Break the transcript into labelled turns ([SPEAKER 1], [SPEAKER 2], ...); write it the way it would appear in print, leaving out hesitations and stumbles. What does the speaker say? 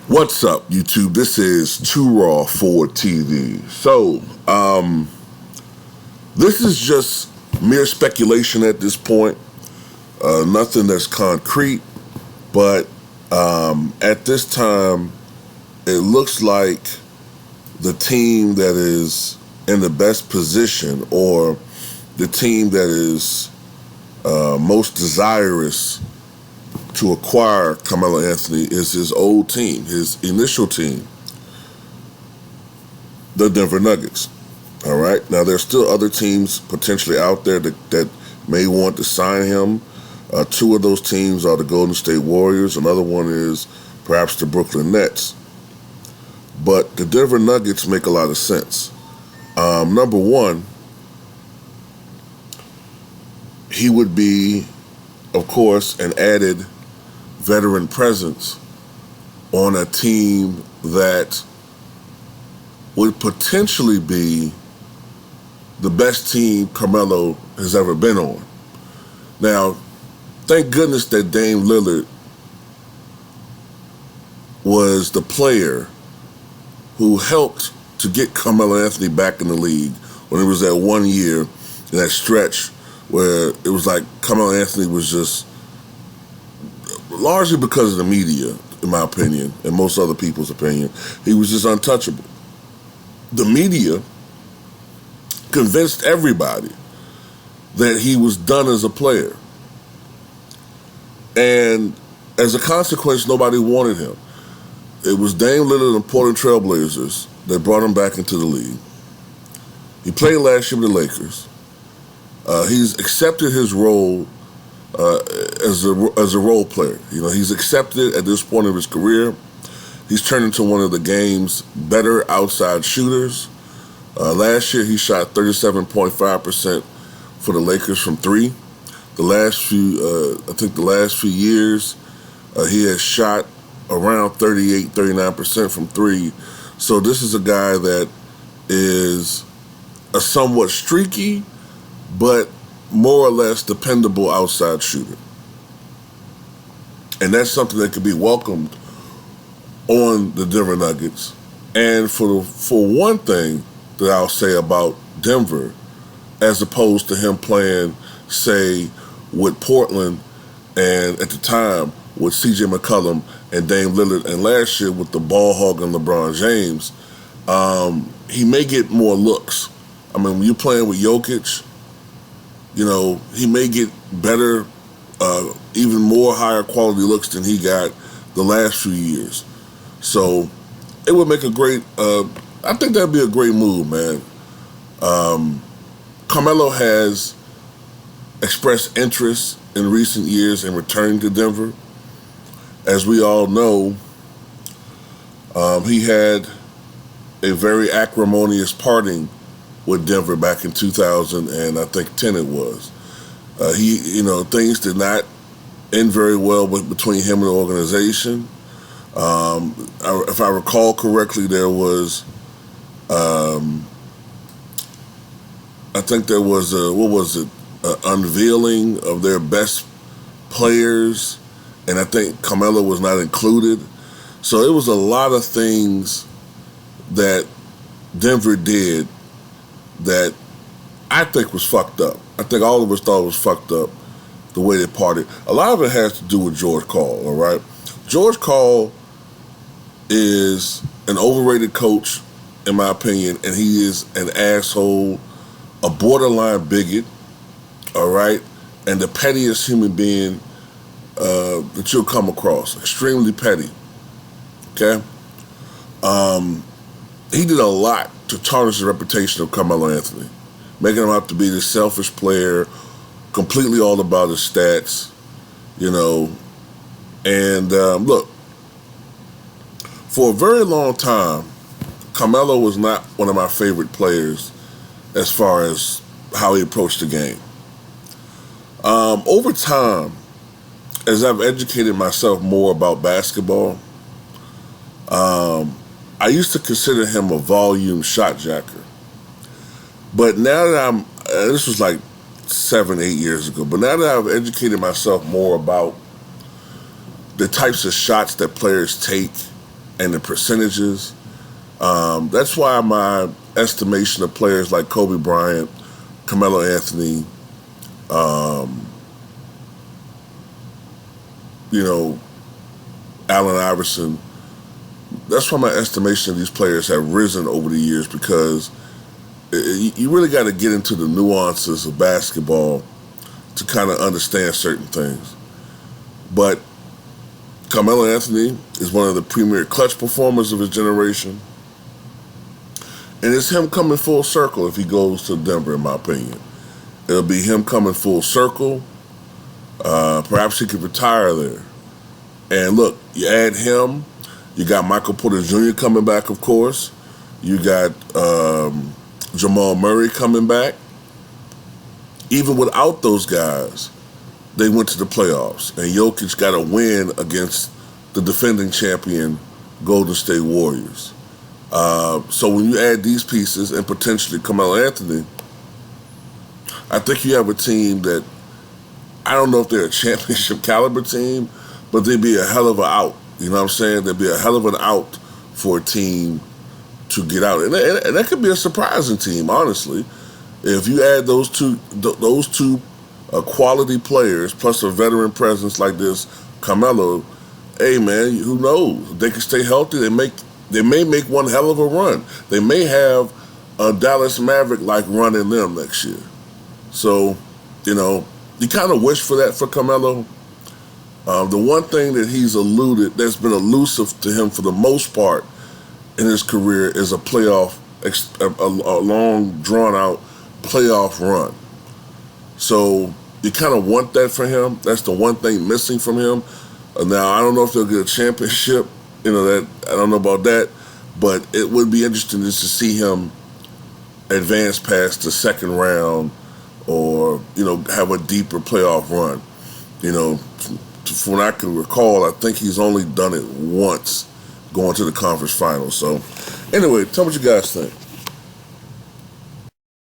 [SPEAKER 1] What's up, YouTube? This is Too Raw for TV. So, this is just mere speculation at this point. Nothing that's concrete, but at this time, it looks like the team that is in the best position, or the team that is most desirous to acquire Carmelo Anthony, is his old team, his initial team, the Denver Nuggets. All right. Now, there's still other teams potentially out there that may want to sign him. Two of those teams are the Golden State Warriors. Another one is perhaps the Brooklyn Nets. But the Denver Nuggets make a lot of sense. Number one, he would be, of course, an added veteran presence on a team that would potentially be the best team Carmelo has ever been on. Now, thank goodness that Dame Lillard was the player who helped to get Carmelo Anthony back in the league when it was that 1 year in that stretch where it was like Carmelo Anthony was just, largely because of the media, in my opinion, and most other people's opinion, he was just untouchable. The media convinced everybody that he was done as a player. And as a consequence, nobody wanted him. It was Dame Lillard and Portland Trail Blazers that brought him back into the league. He played last year with the Lakers. He's accepted his role as a role player. You know, he's accepted at this point of his career. He's turned into one of the game's better outside shooters. Last year, he shot 37.5% for the Lakers from three. The last few years, he has shot around 39% from three. So this is a guy that is a somewhat streaky, but more or less dependable outside shooter. And that's something that could be welcomed on the Denver Nuggets. And for one thing that I'll say about Denver, as opposed to him playing, say, with Portland, and at the time with C.J. McCollum and Dame Lillard, and last year with the ball hog and LeBron James, he may get more looks. I mean, when you're playing with Jokic, you know, he may get better, even more higher quality looks than he got the last few years. So it would make a great, I think that'd be a great move, man. Carmelo has expressed interest in recent years in returning to Denver. As we all know, he had a very acrimonious parting with Denver back in 2000, and I think 10 it was. Things did not end very well between him and the organization. If I recall correctly, there was, I think there was unveiling of their best players, and I think Carmelo was not included. So it was a lot of things that Denver did that I think was fucked up. I think all of us thought it was fucked up, the way they partied. A lot of it has to do with George Karl, all right? George Karl is an overrated coach, in my opinion, and he is an asshole, a borderline bigot, all right, and the pettiest human being that you'll come across. Extremely petty, okay? He did a lot to tarnish the reputation of Carmelo Anthony, making him out to be this selfish player, completely all about his stats, you know. And look, for a very long time, Carmelo was not one of my favorite players as far as how he approached the game. Over time, as I've educated myself more about basketball, I used to consider him a volume shot jacker. But now that this was like 7, 8 years ago, but now that I've educated myself more about the types of shots that players take and the percentages. That's why my estimation of players like Kobe Bryant, Carmelo Anthony, you know, Allen Iverson, that's why my estimation of these players have risen over the years, because you really got to get into the nuances of basketball to kind of understand certain things. But Carmelo Anthony is one of the premier clutch performers of his generation. And it's him coming full circle if he goes to Denver, in my opinion. It'll be him coming full circle. Perhaps he could retire there. And look, you add him, you got Michael Porter Jr. coming back, of course. You got Jamal Murray coming back. Even without those guys, they went to the playoffs. And Jokic got a win against the defending champion Golden State Warriors. So when you add these pieces and potentially Carmelo Anthony, I think you have a team that, I don't know if they're a championship caliber team, but they'd be a hell of an out. You know what I'm saying? They'd be a hell of an out for a team to get out. And that could be a surprising team, honestly. If you add those two quality players plus a veteran presence like this, Carmelo, hey man, who knows? They can stay healthy. They may make one hell of a run. They may have a Dallas Maverick-like run in them next year. So, you kind of wish for that for Carmelo. The one thing that that's been elusive to him for the most part in his career is a long, drawn-out playoff run. So you kind of want that for him. That's the one thing missing from him. Now, I don't know if they'll get a championship. I don't know about that. But it would be interesting just to see him advance past the second round or, have a deeper playoff run. From what I can recall, I think he's only done it once going to the conference finals. So, anyway, tell me what you guys think.